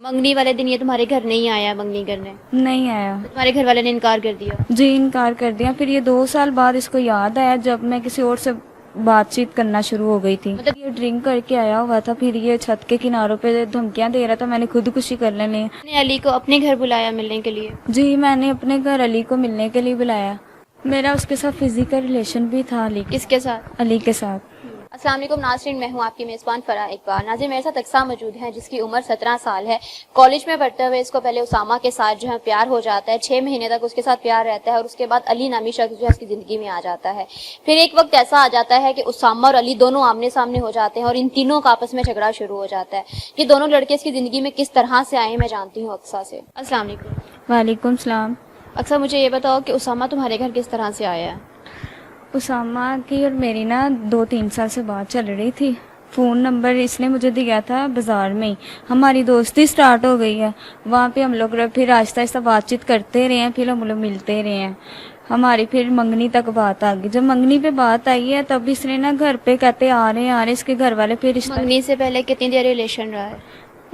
منگنی والے دن یہ تمہارے گھر نہیں آیا منگنی کرنے؟ نہیں آیا تمہارے گھر والے نے انکار کر دیا؟ جی انکار کر دیا. پھر یہ 2 سال بعد اس کو یاد آیا جب میں کسی اور سے بات چیت کرنا شروع ہو گئی تھی. مطلب یہ ڈرنک کر کے آیا ہوا تھا. پھر یہ چھت کے کناروں پہ دھمکیاں دے رہا تھا. میں نے خودکشی کر لینی. نے علی کو اپنے گھر بلایا ملنے کے لیے؟ جی میں نے اپنے گھر علی کو ملنے کے لیے بلایا. میرا اس کے ساتھ فزیکل ریلیشن بھی تھا. کس کے ساتھ؟ علی کے ساتھ. السلام علیکم ناظرین، میں ہوں آپ کی میزبان فرح اقبال. ناظرین میرے ساتھ اقصیٰ موجود ہیں جس کی عمر 17 سال ہے. کالج میں پڑھتے ہوئے اس کو پہلے اسامہ کے ساتھ جو ہے پیار ہو جاتا ہے. 6 مہینے تک اس کے ساتھ پیار رہتا ہے اور اس کے بعد علی نامی شخص جو ہے اس کی زندگی میں آ جاتا ہے. پھر ایک وقت ایسا آ جاتا ہے کہ اسامہ اور علی دونوں آمنے سامنے ہو جاتے ہیں اور ان تینوں کا آپس میں جھگڑا شروع ہو جاتا ہے. یہ دونوں لڑکے اس کی زندگی میں کس طرح سے آئے میں جانتی ہوں اقصیٰ سے. السلام علیکم. وعلیکم السلام. اقصیٰ مجھے یہ بتاؤ کہ اسامہ تمہارے گھر کس طرح سے آیا ہے؟ اسامہ کی اور میری نا 2-3 سال سے بات چل رہی تھی. فون نمبر اس نے مجھے دیا تھا بازار میں ہی. ہماری دوستی سٹارٹ ہو گئی ہے. وہاں پہ ہم لوگ پھر آہستہ آہستہ بات چیت کرتے رہے ہیں. پھر ہم لوگ ملتے رہے ہیں. ہماری پھر منگنی تک بات آ گئی. جب منگنی پہ بات آئی ہے تب اس نے نا گھر پہ کہتے آ رہے ہیں اس کے گھر والے پھر رشتہ. منگنی سے پہلے کتنی دیر ریلیشن رہا ہے؟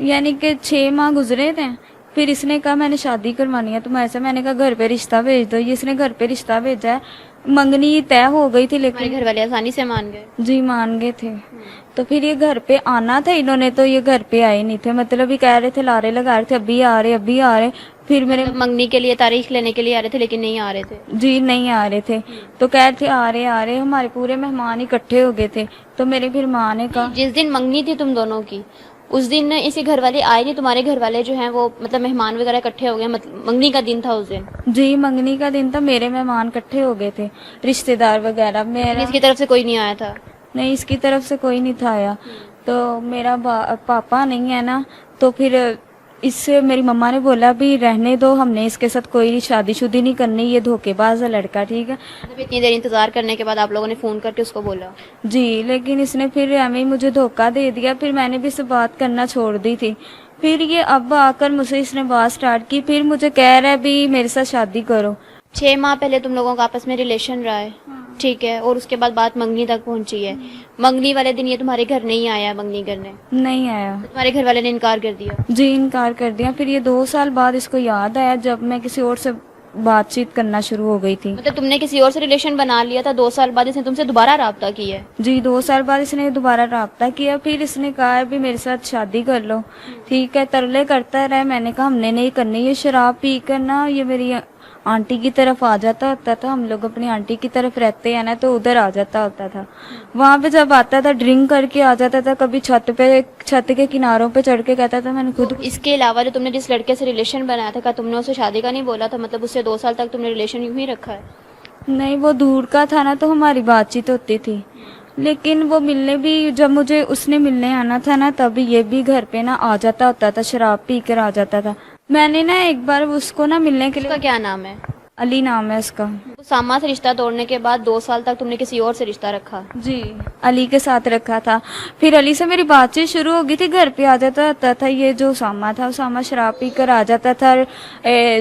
یعنی کہ 6 ماہ گزرے تھے. پھر اس نے کہا میں نے شادی کروانی ہے تمہارے سے. میں نے کہا گھر پہ رشتہ بھیج دو. یہ اس نے گھر پہ رشتہ بھیجا ہے. منگنی طے ہو گئی تھی ہمارے لیکن گھر والے آسانی سے مان گئے؟ جی مان گئے تھے. تو پھر یہ گھر پہ آنا تھا. انہوں نے تو یہ گھر پہ آئے نہیں تھے. مطلب یہ کہہ رہے تھے لارے لگا رہے تھے ابھی آ رہے ابھی آ رہے. پھر میرے منگنی کے لیے تاریخ لینے کے لیے آ رہے تھے لیکن نہیں آ رہے تھے؟ جی نہیں آ رہے تھے. تو کہہ رہے تھے آ رہے. ہمارے پورے مہمان اکٹھے ہو گئے تھے. تو میرے پھر ماں نے کہا جس دن منگنی تھی تم دونوں کی اس دن اسی گھر والے آئے نہیں؟ تمہارے گھر والے جو ہیں وہ مطلب مہمان وغیرہ اکٹھے ہو گئے؟ منگنی کا دن تھا اس دن؟ جی منگنی کا دن تھا. میرے مہمان اکٹھے ہو گئے تھے رشتہ دار وغیرہ. میرا اس کی طرف سے کوئی نہیں آیا تھا؟ نہیں اس کی طرف سے کوئی نہیں تھا آیا. تو میرا پاپا نہیں ہے نا. تو پھر اس سے میری مما نے بولا بھی رہنے دو. ہم نے اس کے ساتھ کوئی شادی شدی نہیں کرنی. یہ دھوکے باز ہے لڑکا. ٹھیک ہے. مطلب اتنی دیر انتظار کرنے کے بعد آپ لوگوں نے فون کر کے اس کو بولا؟ جی لیکن اس نے پھر ہمیں مجھے دھوکہ دے دیا. پھر میں نے بھی سے بات کرنا چھوڑ دی تھی. پھر یہ اب آ کر مجھ سے اس نے بات سٹارٹ کی. پھر مجھے کہہ رہا ہے بھی میرے ساتھ شادی کرو. 6 ماہ پہلے تم لوگوں کا آپس میں ریلیشن رہا ہے، ٹھیک ہے، اور اس کے بعد بات منگنی تک پہنچی ہے. منگنی والے دن یہ تمہارے گھر نہیں آیا منگنی کرنے؟ نہیں آیا. تمہارے گھر والے نے انکار کر دیا؟ جی انکار کر دیا. پھر یہ 2 سال بعد اس کو یاد آیا جب میں کسی اور سے بات چیت کرنا شروع ہو گئی تھی. مطلب تم نے کسی اور سے ریلیشن بنا لیا تھا، 2 سال بعد اس نے تم سے دوبارہ رابطہ کیا ہے؟ جی 2 سال بعد اس نے دوبارہ رابطہ کیا. پھر اس نے کہا بھی میرے ساتھ شادی کر لو. ٹھیک ہے. ترلے کرتا رہا. میں نے کہا ہم نے نہیں کرنی. یہ شراب پی کر نا یہ میری آنٹی کی طرف آ جاتا ہوتا تھا. ہم لوگ اپنی آنٹی کی طرف رہتے ہیں نا تو ادھر آ جاتا ہوتا تھا. وہاں پہ جب آتا تھا ڈرنک کر کے آ جاتا تھا. کبھی چھت کے کناروں پہ چڑھ کے کہتا تھا میں نے خود. اس کے علاوہ جو تم نے جس لڑکے سے ریلیشن بنایا تھا، تم نے اسے شادی کا نہیں بولا تھا؟ مطلب اس سے 2 سال تک تم نے ریلیشن یوں ہی رکھا ہے؟ نہیں وہ دور کا تھا نا تو ہماری بات چیت ہوتی تھی. لیکن وہ ملنے بھی جب مجھے اس نے ملنے آنا تھا نا تب یہ بھی گھر پہ نا آ جاتا ہوتا تھا. شراب پی کر آ جاتا تھا. میں نے نا ایک بار اس کو نا ملنے کے اس لیے. کا کیا نام ہے؟ علی نام ہے اس کا. اسامہ سے رشتہ توڑنے کے بعد 2 سال تک تم نے کسی اور سے رشتہ رکھا؟ جی علی کے ساتھ رکھا تھا. پھر علی سے میری بات چیت شروع ہو گئی تھی. گھر پہ آ جاتا ہوتا تھا. یہ جو اسامہ تھا اسامہ شراب پی کر آ جاتا تھا.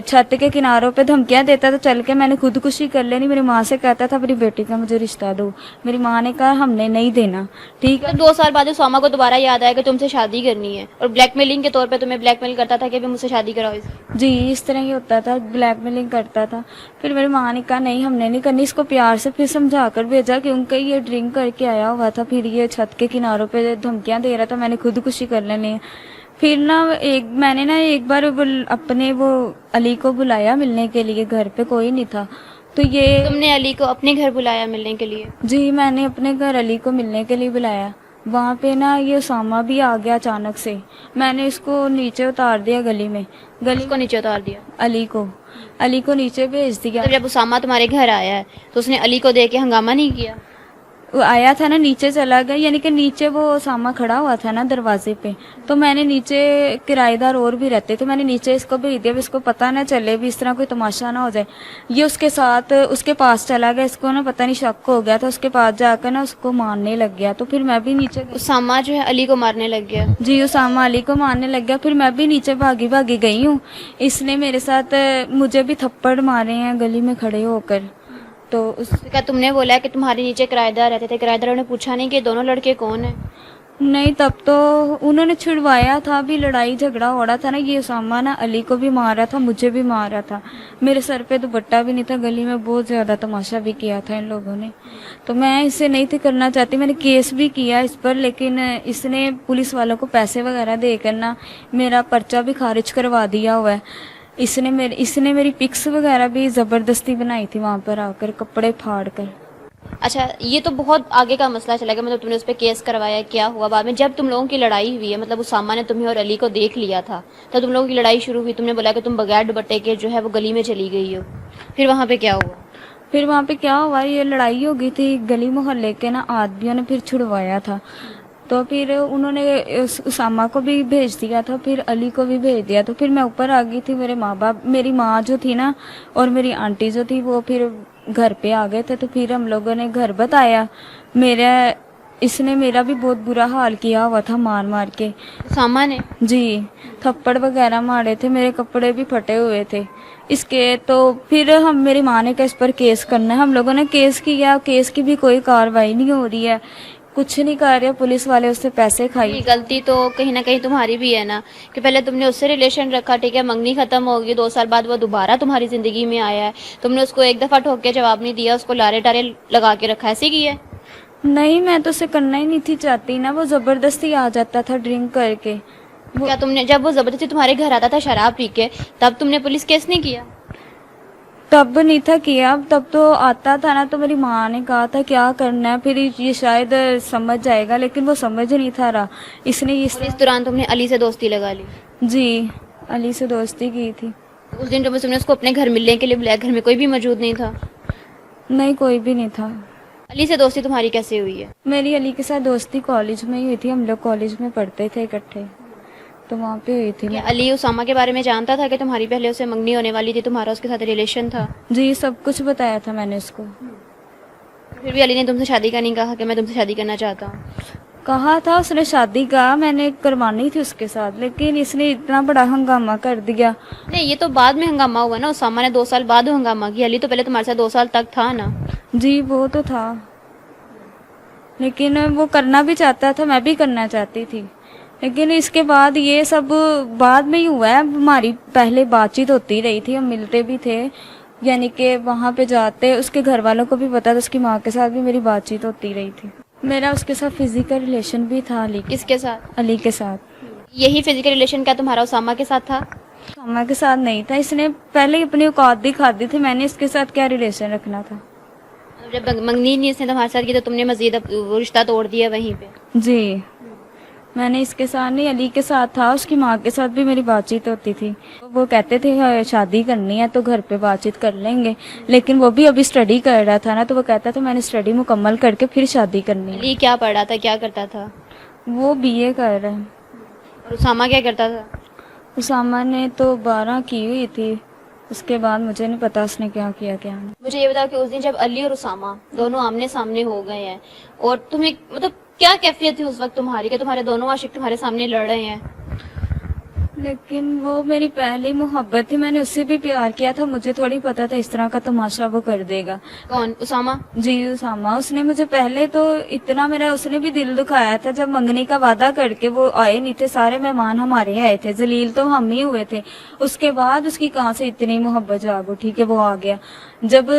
چھت کے کناروں پہ دھمکیاں دیتا تھا چل کے. میں نے خودکشی کر لینی. میری ماں سے کہتا تھا میری بیٹی کا مجھے رشتہ دو. میری ماں نے کہا ہم نے نہیں دینا. ٹھیک ہے. 2 سال بعد اسامہ کو دوبارہ یاد آیا کہ تم سے شادی کرنی ہے اور بلیک میلنگ کے طور پہ تمہیں بلیک میل کرتا تھا کہ مجھ سے شادی کراؤ. جی اس طرح ہی ہوتا تھا. بلیک میلنگ کرتا تھا. پھر میری ماں نے کہا نہیں ہم نے نہیں کرنی. اس کو پیار سے پھر سمجھا کر بھیجا کیونکہ یہ ڈرنک کر کے آیا ہوا تھا. پھر یہ چھت کے کناروں پہ دھمکیاں دے رہا تھا. میں نے خودکشی کر لینی. پھر نا میں نے نا ایک بار اپنے وہ علی کو بلایا ملنے کے لیے. گھر پہ کوئی نہیں تھا. تو یہ تم نے علی کو اپنے گھر بلایا ملنے کے لیے؟ جی میں نے اپنے گھر علی کو ملنے کے لیے بلایا. وہاں پہ نا یہ اسامہ بھی آ گیا اچانک سے. میں نے اس کو نیچے اتار دیا گلی میں. گلی کو نیچے اتار دیا؟ علی کو نیچے بھیج دیا. جب اسامہ تمہارے گھر آیا ہے تو اس نے علی کو دیکھ کے ہنگامہ نہیں کیا؟ وہ آیا تھا نا نیچے چلا گیا. یعنی کہ نیچے وہ اسامہ کھڑا ہوا تھا نا دروازے پہ. تو میں نے نیچے کرایہ دار اور بھی رہتے تھے. میں نے نیچے اس کو بھیج دیا. اس کو پتہ نہ چلے بھی اس طرح کوئی تماشا نہ ہو جائے. یہ اس کے ساتھ اس کے پاس چلا گیا. اس کو نا پتہ نہیں شک ہو گیا تھا. اس کے پاس جا کر نا اس کو مارنے لگ گیا. تو پھر میں بھی نیچے. اسامہ جو ہے علی کو مارنے لگ گیا؟ جی اسامہ علی کو مارنے لگ گیا. پھر میں بھی نیچے بھاگی گئی ہوں. اس نے میرے ساتھ مجھے بھی تھپڑ مارے ہیں گلی میں کھڑے ہو کر. تو کیا تم نے بولا کہ تمہارے نیچے کرایہ دار رہتے تھے؟ کرایہ داروں نے پوچھا نہیں کہ دونوں لڑکے کون ہیں؟ नहीं, तब तो उन्होंने छुड़वाया था, भी लड़ाई झगड़ा हो रहा था ना, ये उसामा ना अली को भी मारा था, मुझे भी मारा था, मेरे सर पे दुपट्टा भी नहीं था, गली में बहुत ज़्यादा तमाशा भी किया था इन लोगों ने। तो मैं इसे नहीं थी करना चाहती, मैंने केस भी किया इस पर, लेकिन इसने पुलिस वालों को पैसे वगैरह देकर ना मेरा पर्चा भी खारिज करवा दिया हुआ है। इसने मेरी पिक्स वगैरह भी ज़बरदस्ती बनाई थी वहाँ पर आकर, कपड़े फाड़ कर। अच्छा, ये तो बहुत आगे का मसला चला गया, मतलब तुमने उस पर केस करवाया, क्या हुआ बाद में जब तुम लोगों की लड़ाई हुई है? मतलब उसामा ने तुम्हें और अली को देख लिया था, तब तुम लोगों की लड़ाई शुरू हुई, तुमने बोला कि तुम बगैर दुपट्टे के जो है वो गली में चली गई हो, फिर वहाँ पे क्या हुआ? फिर वहाँ पे क्या हुआ, ये लड़ाई हो गई थी, गली मोहल्ले के ना आदमियों ने फिर छुड़वाया था, तो फिर उन्होंने उसामा को भी भेज दिया था, फिर अली को भी भेज दिया, तो फिर मैं ऊपर आ गई थी, मेरे माँ बाप, मेरी माँ जो थी ना और मेरी आंटी जो थी वो फिर घर पे आ गए थे, तो फिर हम लोगों ने घर बताया। इसने मेरा भी बहुत बुरा हाल किया हुआ था, मार मार के। उसामा ने? जी, थप्पड़ वगैरह मारे थे, मेरे कपड़े भी फटे हुए थे इसके। तो फिर मेरी माँ ने कहा इस पर केस करना है, हम लोगों ने केस किया, केस की भी कोई कार्रवाई नहीं हो रही है, कुछ नहीं कर रहे, पुलिस वाले उससे पैसे खाई। गलती तो कहीं ना कहीं तुम्हारी भी है ना, कि पहले तुमने उससे रिलेशन रखा, ठीक है, मंगनी खत्म होगी, 2 साल बाद वो दोबारा तुम्हारी जिंदगी में आया है, तुमने उसको एक दफा ठोक के जवाब नहीं दिया, उसको लारे टारे लगा के रखा, ऐसे किया है? नहीं, मैं तो उसे करना ही नहीं थी चाहती ना, वो जबरदस्ती आ जाता था ड्रिंक करके। क्या तुमने, जब वो जबरदस्ती तुम्हारे घर आता था शराब पी के, तब तुमने पुलिस केस नहीं किया? तब नहीं था किया, तब तो आता था ना, तो मेरी माँ ने कहा था क्या करना है, फिर ये शायद समझ जाएगा, लेकिन वो समझ नहीं था रहा, इसने और इस दौरान तुमने अली से दोस्ती लगा ली? जी, अली से दोस्ती की थी। उस दिन जब तुमने उसको अपने घर मिलने के लिए बुलाया, घर में कोई भी मौजूद नहीं था? नहीं, कोई भी नहीं था। अली से दोस्ती तुम्हारी कैसे हुई है? मेरी अली के साथ दोस्ती कॉलेज में ही हुई थी, हम लोग कॉलेज में पढ़ते थे इकट्ठे, तो वहाँ पे हुई थी। क्या अली उसामा के बारे में जानता था कि तुम्हारी पहले उसे मंगनी होने वाली थी, तुम्हारा उसके साथ रिलेशन था? जी, सब कुछ बताया था मैंने उसको। फिर भी अली ने तुमसे शादी का नहीं कहा कि मैं तुमसे शादी करना चाहता हूँ? कहा था उसने, शादी का मैंने करवानी थी उसके साथ, लेकिन इसने इतना बड़ा हंगामा कर दिया। नहीं, ये तो बाद में हंगामा हुआ ना, उसामा ने 2 साल बाद हंगामा किया, अली तो पहले तुम्हारे साथ 2 साल तक था ना? जी, वो तो था, लेकिन वो करना भी चाहता था, मैं भी करना चाहती थी, लेकिन इसके बाद ये सब बाद में ही हुआ है। हमारी पहले बातचीत होती रही थी, हम मिलते भी थे, यानी कि वहाँ पे जाते, उसके घर वालों को भी पता था, उसकी माँ के साथ भी मेरी बातचीत होती रही थी। मेरा उसके साथ फिजिकल रिलेशन भी था। अली किसके साथ? अली के साथ। यही फिजिकल रिलेशन क्या तुम्हारा उसामा के साथ था? उसामा के साथ नहीं था, इसने पहले ही अपनी औकात दिखा दी थी, मैंने इसके साथ क्या रिलेशन रखना था। जब मंगनी नहीं इसने तुम्हारे साथ की तो तुमने मजीद वो रिश्ता तोड़ दिया वहीं पे? जी, मैंने इसके साथ नहीं, अली के साथ था, उसकी माँ के साथ भी मेरी बातचीत होती थी, वो कहते थे शादी करनी है तो घर पे बातचीत कर लेंगे, लेकिन वो भी अभी स्टडी कर रहा था ना, तो वो कहता था मैंने स्टडी मुकम्मल करके फिर शादी करनी है। अली क्या पढ़ा था, क्या करता था? वो बीए कर रहा है। और उसामा क्या करता था? उसामा ने तो 12 की हुई थी, उसके बाद मुझे नहीं पता उसने क्या किया क्या नहीं। मुझे ये बताओ कि उस दिन जब अली और उसामा दोनों आमने सामने हो गए हैं, और तुम्हें मतलब क्या कैफियत थी उस वक्त तुम्हारी कि तुम्हारे दोनों आशिक तुम्हारे सामने लड़ रहे हैं? लेकिन वो मेरी पहली मोहब्बत थी, मैंने उससे भी प्यार किया था, मुझे थोड़ी पता था इस तरह का तमाशा वो कर देगा। कौन? उसामा? जी, उसामा। उसने मुझे पहले तो इतना, मेरा उसने भी दिल दुखाया था जब मंगनी का वादा करके वो आए नहीं थे, सारे मेहमान हमारे आए थे, जलील तो हम ही हुए थे, उसके बाद उसकी कहाँ से इतनी मोहब्बत जाग उठी कि वो आ गया। जब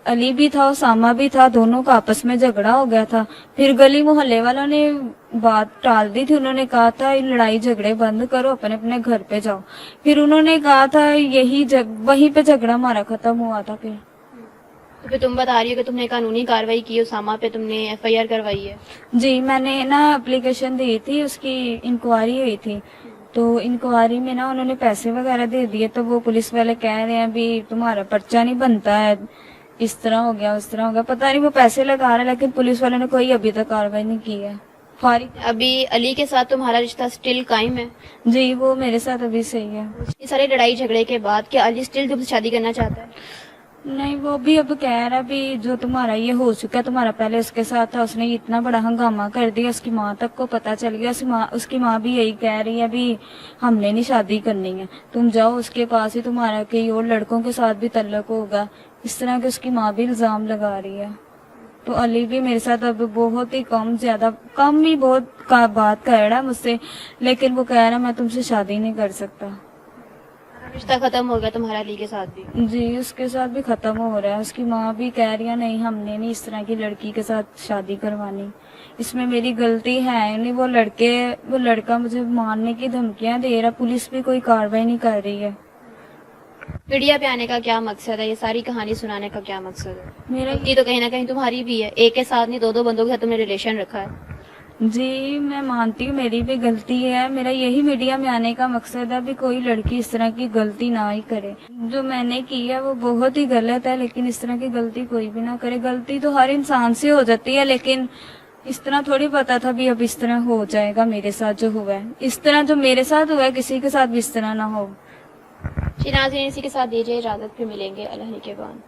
अली भी था, उसामा भी था, दोनों का आपस में झगड़ा हो गया था, फिर गली मोहल्ले वालों ने बात टाल दी थी, उन्होंने कहा था लड़ाई झगड़े बंद करो, अपने अपने घर पे जाओ, फिर उन्होंने कहा था वहीं पे झगड़ा हमारा खत्म हुआ था। तो फिर तुम बता रही हो कि तुमने कानूनी कार्रवाई की, उसामा पे तुमने एफआईआर करवाई है? जी, मैंने ना एप्लीकेशन दी थी, उसकी इंक्वायरी हुई थी, तो इंक्वायरी में ना उन्होंने पैसे वगैरह दे दिए, तो वो पुलिस वाले कह रहे हैं भी तुम्हारा पर्चा नहीं बनता है, इस तरह हो गया उस तरह हो गया, पता नहीं वो पैसे लगा रहे हैं, लेकिन पुलिस वालों ने कोई अभी तक कार्रवाई नहीं की है। अभी अली के साथ तुम्हारा रिश्ता स्टिल कायम है? जी, वो मेरे साथ अभी सही है। ये सारे लड़ाई झगड़े के बाद क्या अली स्टिल तुमसे शादी करना चाहता है? नहीं, वो भी अब कह रहा भी जो तुम्हारा ये हो चुका, तुम्हारा पहले उसके साथ था, उसने इतना बड़ा हंगामा कर दिया, उसकी माँ तक को पता चल गया, उसकी माँ भी यही कह रही है भी हमने नहीं शादी करनी है, तुम जाओ उसके पास ही, तुम्हारा कई और लड़कों के साथ भी तल्लक होगा, इस तरह के उसकी माँ भी इल्जाम लगा रही है। तो अली भी मेरे साथ अब बहुत ही कम ही बहुत का बात कर रहा है मुझसे, लेकिन वो कह रहा मैं तुमसे शादी नहीं कर सकता। रिश्ता खत्म हो गया तुम्हारा अली के साथ भी? जी, उसके साथ भी खत्म हो रहा है। उसकी माँ भी कह रही है नहीं, हमने नहीं इस तरह की लड़की के साथ शादी करवानी, इसमें मेरी गलती है नहीं। वो लड़का मुझे मारने की धमकियां दे रहा, पुलिस भी कोई कार्रवाई नहीं कर रही है। मीडिया पे आने का क्या मकसद है, ये सारी कहानी सुनाने का क्या मकसद है? मेरा गलती तो कहीं ना कहीं तुम्हारी भी है, एक के साथ नहीं दो बंदों के साथ तुमने रिलेशन रखा है। जी, मैं मानती हूँ मेरी भी गलती है। मेरा यही मीडिया में आने का मकसद है भी कोई लड़की इस तरह की गलती ना ही करे। जो मैंने की है वो बहुत ही गलत है, लेकिन इस तरह की गलती कोई भी ना करे। गलती तो हर इंसान से हो जाती है, लेकिन इस तरह थोड़ी पता था भी अब इस तरह हो जाएगा मेरे साथ जो हुआ है। इस तरह जो मेरे साथ हुआ है किसी के साथ भी इस तरह ना हो। नाज़रीन, इसी के साथ दीजिए इजाजत, फिर मिलेंगे अल्लाह के बाद।